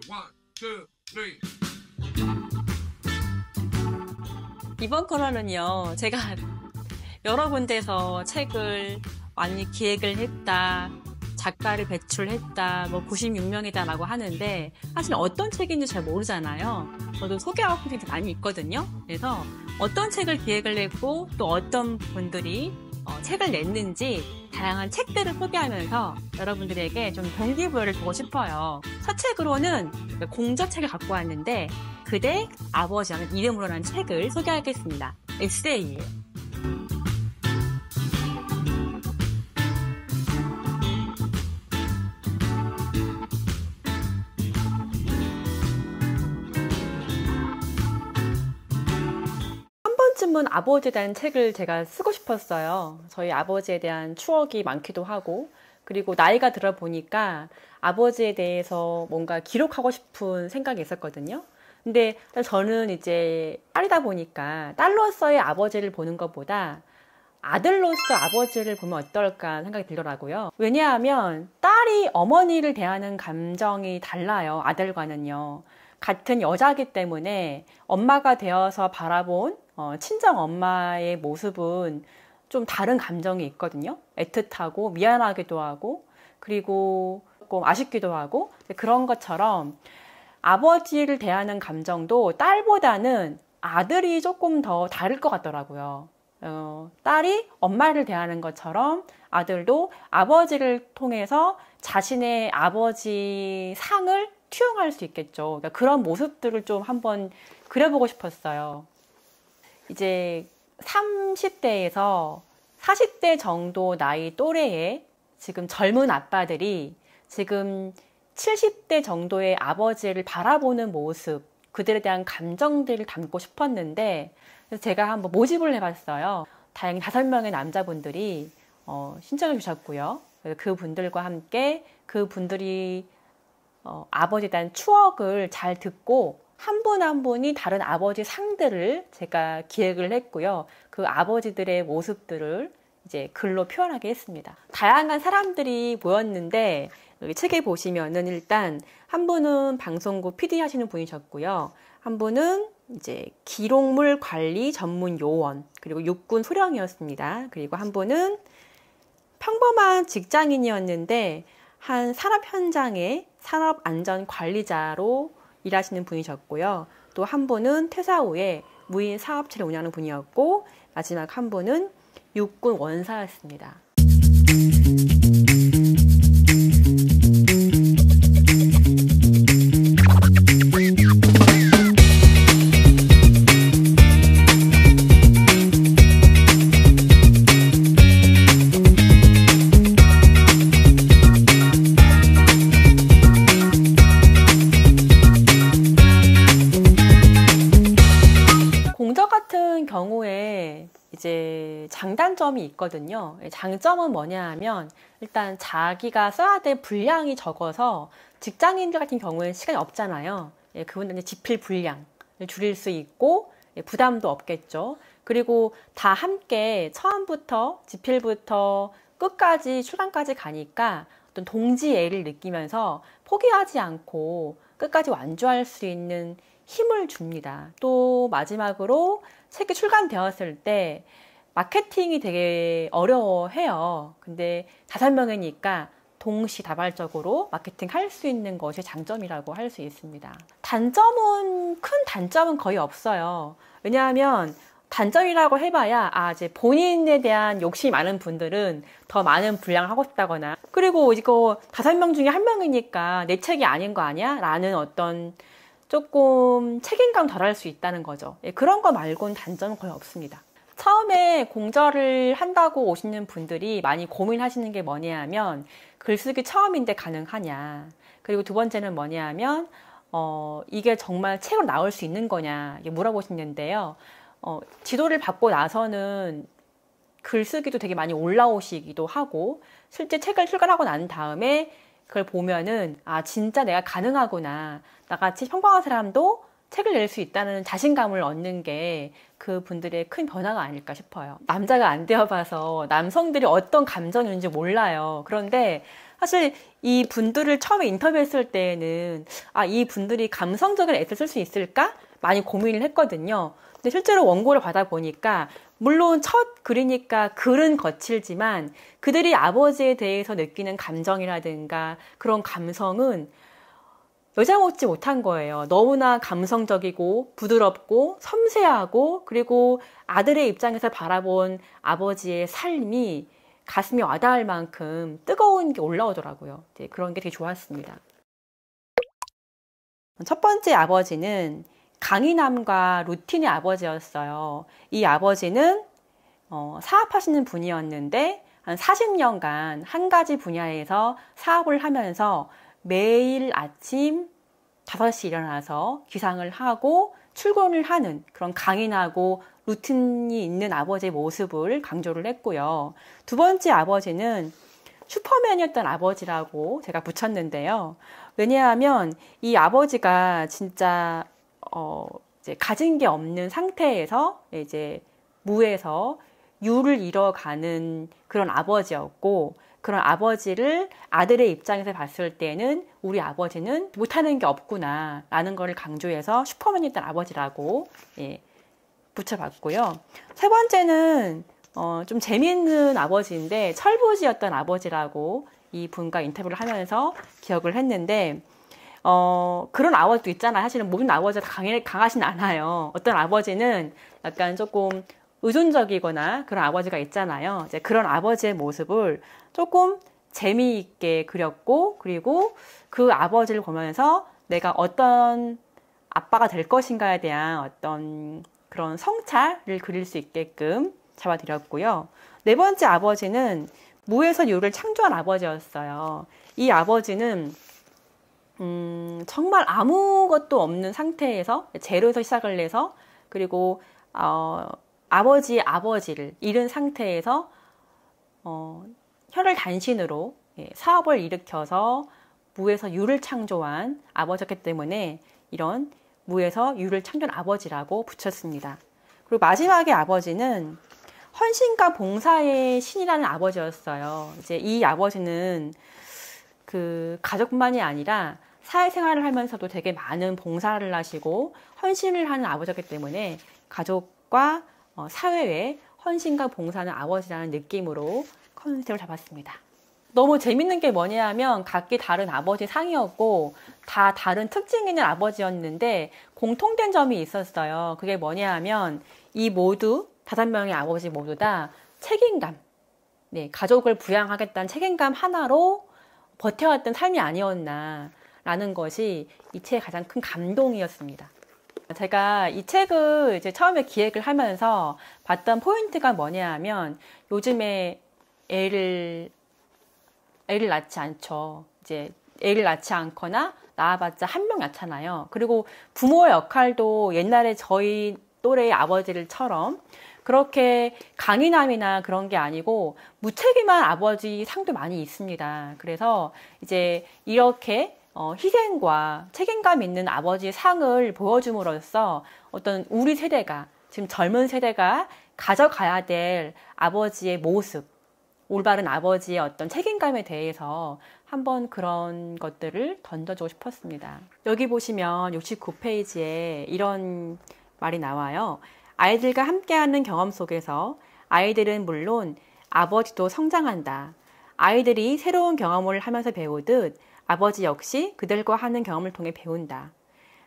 One, two, three. 이번 코너는요, 제가 여러 군데서 책을 많이 기획을 했다, 작가를 배출했다, 96명이다 라고 하는데, 사실 어떤 책인지 잘 모르잖아요. 저도 소개하고 싶은 게 많이 있거든요. 그래서 어떤 책을 기획을 했고, 또 어떤 분들이 책을 냈는지 다양한 책들을 소개하면서 여러분들에게 좀 동기부여를 주고 싶어요. 첫 책으로는 공저책을 갖고 왔는데, 그대 아버지라는 이름으로라는 책을 소개하겠습니다. 에세이예요. 한 번쯤은 아버지에 대한 책을 제가 쓰고 싶었어요. 저희 아버지에 대한 추억이 많기도 하고, 그리고 나이가 들어 보니까 아버지에 대해서 뭔가 기록하고 싶은 생각이 있었거든요. 근데 저는 이제 딸이다 보니까 딸로서의 아버지를 보는 것보다 아들로서 아버지를 보면 어떨까 생각이 들더라고요. 왜냐하면 딸이 어머니를 대하는 감정이 달라요. 아들과는요. 같은 여자이기 때문에 엄마가 되어서 바라본 친정 엄마의 모습은 좀 다른 감정이 있거든요. 애틋하고 미안하기도 하고 그리고 조금 아쉽기도 하고 그런 것처럼 아버지를 대하는 감정도 딸보다는 아들이 조금 더 다를 것 같더라고요. 딸이 엄마를 대하는 것처럼 아들도 아버지를 통해서 자신의 아버지 상을 투영할 수 있겠죠. 그러니까 그런 모습들을 좀 한번 그려보고 싶었어요. 이제 30대에서 40대 정도 나이 또래의 지금 젊은 아빠들이 지금 70대 정도의 아버지를 바라보는 모습, 그들에 대한 감정들을 담고 싶었는데 그래서 제가 한번 모집을 해봤어요. 다행히 5명의 남자분들이 신청해 주셨고요. 그분들과 함께 그분들이 아버지에 대한 추억을 잘 듣고 한 분 한 분이 다른 아버지 상들을 제가 기획을 했고요. 그 아버지들의 모습들을 이제 글로 표현하게 했습니다. 다양한 사람들이 모였는데 여기 책에 보시면은 일단 한 분은 방송국 PD 하시는 분이셨고요. 한 분은 이제 기록물 관리 전문 요원 그리고 육군 소령이었습니다. 그리고 한 분은 평범한 직장인이었는데 한 산업 현장의 산업 안전 관리자로 일하시는 분이셨고요. 또 한 분은 퇴사 후에 무인 사업체를 운영하는 분이었고 마지막 한 분은 육군 원사였습니다. 공저 같은 경우에 이제 장단점이 있거든요. 장점은 뭐냐 하면 일단 자기가 써야 될 분량이 적어서 직장인들 같은 경우에는 시간이 없잖아요. 그분들은 지필 분량을 줄일 수 있고 부담도 없겠죠. 그리고 다 함께 처음부터 지필부터 끝까지 출간까지 가니까 어떤 동지애를 느끼면서 포기하지 않고 끝까지 완주할 수 있는 힘을 줍니다. 또 마지막으로 책이 출간되었을 때 마케팅이 되게 어려워해요. 근데 5명이니까 동시다발적으로 마케팅 할 수 있는 것이 장점이라고 할 수 있습니다. 단점은, 큰 단점은 거의 없어요. 왜냐하면 단점이라고 해봐야 이제 본인에 대한 욕심이 많은 분들은 더 많은 분량을 하고 싶다거나 그리고 이거 5명 중에 1명이니까 내 책이 아닌 거 아니야? 라는 어떤 조금 책임감 덜할 수 있다는 거죠. 그런 거 말고는 단점은 거의 없습니다. 처음에 공저를 한다고 오시는 분들이 많이 고민하시는 게 뭐냐 하면 글쓰기 처음인데 가능하냐. 그리고 두 번째는 뭐냐 하면 이게 정말 책으로 나올 수 있는 거냐 물어보시는데요. 지도를 받고 나서는 글쓰기도 되게 많이 올라오시기도 하고 실제 책을 출간하고 난 다음에 그걸 보면은 진짜 내가 가능하구나. 나같이 평범한 사람도 책을 낼 수 있다는 자신감을 얻는 게 그분들의 큰 변화가 아닐까 싶어요. 남자가 안 되어봐서 남성들이 어떤 감정이 있는지 몰라요. 그런데 사실 이 분들을 처음에 인터뷰했을 때에는 이 분들이 감성적인 애를 쓸 수 있을까? 많이 고민을 했거든요. 근데 실제로 원고를 받아보니까 물론 첫 글이니까 글은 거칠지만 그들이 아버지에 대해서 느끼는 감정이라든가 그런 감성은 여자 못지 못한 거예요. 너무나 감성적이고 부드럽고 섬세하고 그리고 아들의 입장에서 바라본 아버지의 삶이 가슴이 와닿을 만큼 뜨거운 게 올라오더라고요. 그런 게 되게 좋았습니다. 첫 번째 아버지는 강인함과 루틴의 아버지였어요. 이 아버지는 사업하시는 분이었는데 한 40년간 한 가지 분야에서 사업을 하면서 매일 아침 5시 일어나서 기상을 하고 출근을 하는 그런 강인하고 루틴이 있는 아버지의 모습을 강조를 했고요. 두 번째 아버지는 슈퍼맨이었던 아버지라고 제가 붙였는데요. 왜냐하면 이 아버지가 진짜 이제 가진 게 없는 상태에서 이제 무에서 유를 잃어가는 그런 아버지였고, 그런 아버지를 아들의 입장에서 봤을 때는 우리 아버지는 못하는 게 없구나 라는 것을 강조해서 슈퍼맨이었던 아버지라고 붙여봤고요. 세 번째는 좀 재미있는 아버지인데 철부지였던 아버지라고 이 분과 인터뷰를 하면서 기억을 했는데 그런 아버지도 있잖아요. 사실은 모든 아버지가 강하진 않아요. 어떤 아버지는 약간 조금 의존적이거나 그런 아버지가 있잖아요. 이제 그런 아버지의 모습을 조금 재미있게 그렸고, 그리고 그 아버지를 보면서 내가 어떤 아빠가 될 것인가에 대한 어떤 그런 성찰을 그릴 수 있게끔 잡아드렸고요. 네 번째 아버지는 무에서 유를 창조한 아버지였어요. 이 아버지는 정말 아무것도 없는 상태에서 제로에서 시작을 해서 그리고 아버지의 아버지를 잃은 상태에서 혈을 단신으로 사업을 일으켜서 무에서 유를 창조한 아버지였기 때문에 이런 무에서 유를 창조한 아버지라고 붙였습니다. 그리고 마지막에 아버지는 헌신과 봉사의 신이라는 아버지였어요. 이제 이 아버지는 그 가족만이 아니라 사회생활을 하면서도 되게 많은 봉사를 하시고 헌신을 하는 아버지였기 때문에 가족과 사회에 헌신과 봉사하는 아버지라는 느낌으로 컨셉을 잡았습니다. 너무 재밌는 게 뭐냐 하면 각기 다른 아버지 상이었고 다 다른 특징 있는 아버지였는데 공통된 점이 있었어요. 그게 뭐냐 하면 이 모두 5명의 아버지 모두 다 책임감, 가족을 부양하겠다는 책임감 하나로 버텨왔던 삶이 아니었나라는 것이 이 책의 가장 큰 감동이었습니다. 제가 이 책을 이제 처음에 기획을 하면서 봤던 포인트가 뭐냐 하면 요즘에 애를 낳지 않죠. 이제 애를 낳지 않거나 낳아봤자 한 명 낳잖아요. 그리고 부모의 역할도 옛날에 저희 또래의 아버지들처럼 그렇게 강인함이나 그런 게 아니고 무책임한 아버지 상도 많이 있습니다. 그래서 이제 이렇게 희생과 책임감 있는 아버지의 상을 보여줌으로써 어떤 우리 세대가, 지금 젊은 세대가 가져가야 될 아버지의 모습, 올바른 아버지의 어떤 책임감에 대해서 한번 그런 것들을 던져주고 싶었습니다. 여기 보시면 69페이지에 이런 말이 나와요. 아이들과 함께하는 경험 속에서 아이들은 물론 아버지도 성장한다. 아이들이 새로운 경험을 하면서 배우듯 아버지 역시 그들과 하는 경험을 통해 배운다.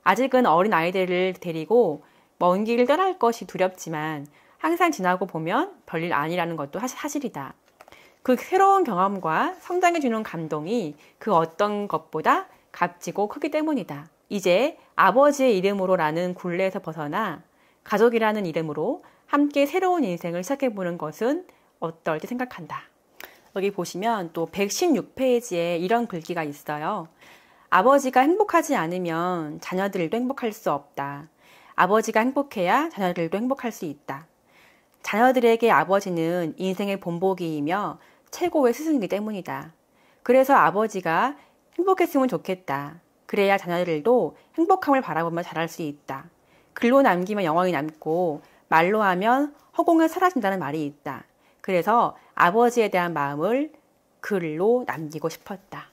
아직은 어린 아이들을 데리고 먼 길을 떠날 것이 두렵지만 항상 지나고 보면 별일 아니라는 것도 사실이다. 그 새로운 경험과 성장해주는 감동이 그 어떤 것보다 값지고 크기 때문이다. 이제 아버지의 이름으로라는 굴레에서 벗어나 가족이라는 이름으로 함께 새로운 인생을 시작해보는 것은 어떨지 생각한다. 여기 보시면 또 116페이지에 이런 글귀가 있어요. 아버지가 행복하지 않으면 자녀들도 행복할 수 없다. 아버지가 행복해야 자녀들도 행복할 수 있다. 자녀들에게 아버지는 인생의 본보기이며 최고의 스승이기 때문이다. 그래서 아버지가 행복했으면 좋겠다. 그래야 자녀들도 행복함을 바라보며 자랄 수 있다. 글로 남기면 영원히 남고 말로 하면 허공에 사라진다는 말이 있다. 그래서 아버지에 대한 마음을 글로 남기고 싶었다.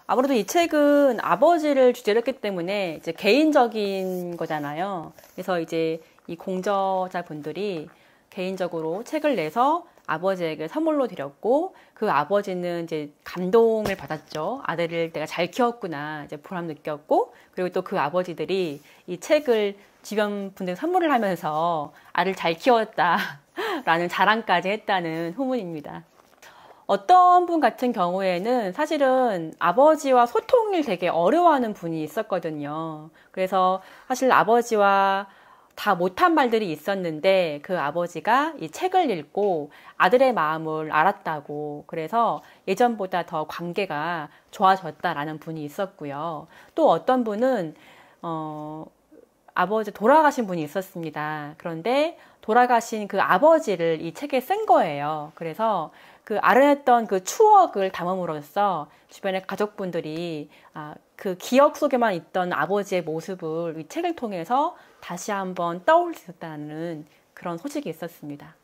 아무래도 이 책은 아버지를 주제로 했기 때문에 이제 개인적인 거잖아요. 그래서 이제 이 공저자분들이 개인적으로 책을 내서 아버지에게 선물로 드렸고, 그 아버지는 이제 감동을 받았죠. 아들을 내가 잘 키웠구나, 이제 보람 느꼈고, 그리고 또 그 아버지들이 이 책을 주변 분들께 선물을 하면서 아들 잘 키웠다라는 자랑까지 했다는 후문입니다. 어떤 분 같은 경우에는 사실은 아버지와 소통을 되게 어려워하는 분이 있었거든요. 그래서 사실 아버지와 다 못한 말들이 있었는데 그 아버지가 이 책을 읽고 아들의 마음을 알았다고, 그래서 예전보다 더 관계가 좋아졌다라는 분이 있었고요. 또 어떤 분은 아버지 돌아가신 분이 있었습니다. 그런데 돌아가신 그 아버지를 이 책에 쓴 거예요. 그래서 그 아련했던 그 추억을 담음으로써 주변의 가족분들이 그 기억 속에만 있던 아버지의 모습을 이 책을 통해서 다시 한번 떠올릴 수 있었다는 그런 소식이 있었습니다.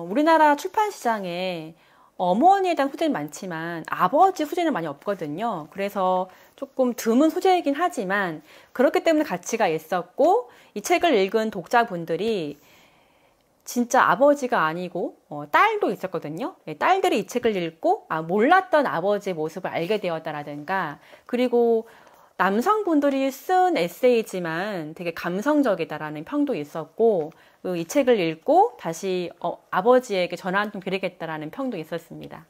우리나라 출판 시장에 어머니에 대한 소재는 많지만 아버지 소재는 많이 없거든요. 그래서 조금 드문 소재이긴 하지만 그렇기 때문에 가치가 있었고, 이 책을 읽은 독자분들이 진짜 아버지가 아니고 딸도 있었거든요. 딸들이 이 책을 읽고 몰랐던 아버지의 모습을 알게 되었다라든가, 그리고 남성분들이 쓴 에세이지만 되게 감성적이다라는 평도 있었고, 이 책을 읽고 다시 아버지에게 전화 한 통 드리겠다라는 평도 있었습니다.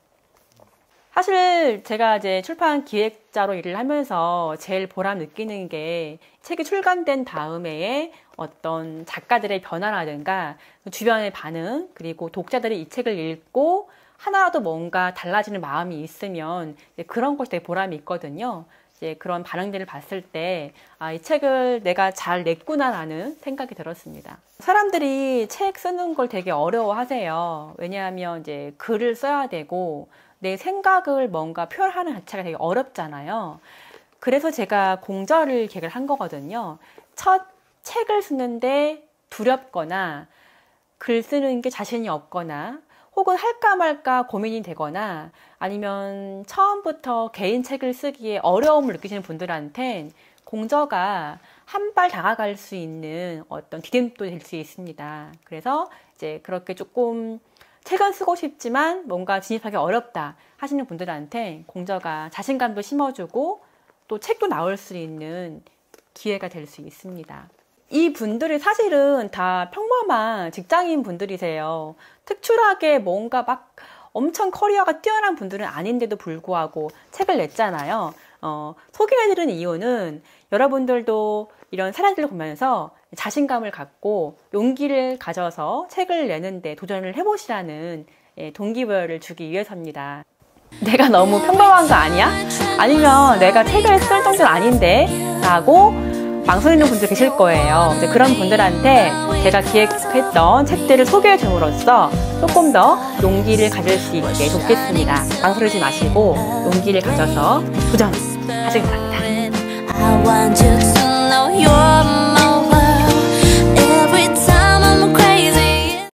사실 제가 이제 출판 기획자로 일을 하면서 제일 보람 느끼는 게 책이 출간된 다음에 어떤 작가들의 변화라든가 주변의 반응, 그리고 독자들이 이 책을 읽고 하나라도 뭔가 달라지는 마음이 있으면 그런 것이 되게 보람이 있거든요. 이제 그런 반응들을 봤을 때 이 책을 내가 잘 냈구나라는 생각이 들었습니다. 사람들이 책 쓰는 걸 되게 어려워하세요. 왜냐하면 이제 글을 써야 되고 내 생각을 뭔가 표현하는 자체가 되게 어렵잖아요. 그래서 제가 공저를 기획을 한 거거든요. 첫 책을 쓰는데 두렵거나 글 쓰는 게 자신이 없거나 혹은 할까 말까 고민이 되거나 아니면 처음부터 개인 책을 쓰기에 어려움을 느끼시는 분들한텐 공저가 한 발 다가갈 수 있는 어떤 디딤도 될 수 있습니다. 그래서 이제 그렇게 조금 책은 쓰고 싶지만 뭔가 진입하기 어렵다 하시는 분들한테 공저가 자신감도 심어주고 또 책도 나올 수 있는 기회가 될 수 있습니다. 이 분들이 사실은 다 평범한 직장인 분들이세요. 특출하게 뭔가 막 엄청 커리어가 뛰어난 분들은 아닌데도 불구하고 책을 냈잖아요. 소개해드린 이유는 여러분들도 이런 사람들을 보면서 자신감을 갖고 용기를 가져서 책을 내는데 도전을 해보시라는 동기부여를 주기 위해서입니다. 내가 너무 평범한 거 아니야? 아니면 내가 책을 쓸 정도는 아닌데? 라고 망설이는 분들 계실 거예요. 그런 분들한테 제가 기획했던 책들을 소개해 줌으로써 조금 더 용기를 가질 수 있게 돕겠습니다. 망설이지 마시고 용기를 가져서 도전하시기 바랍니다.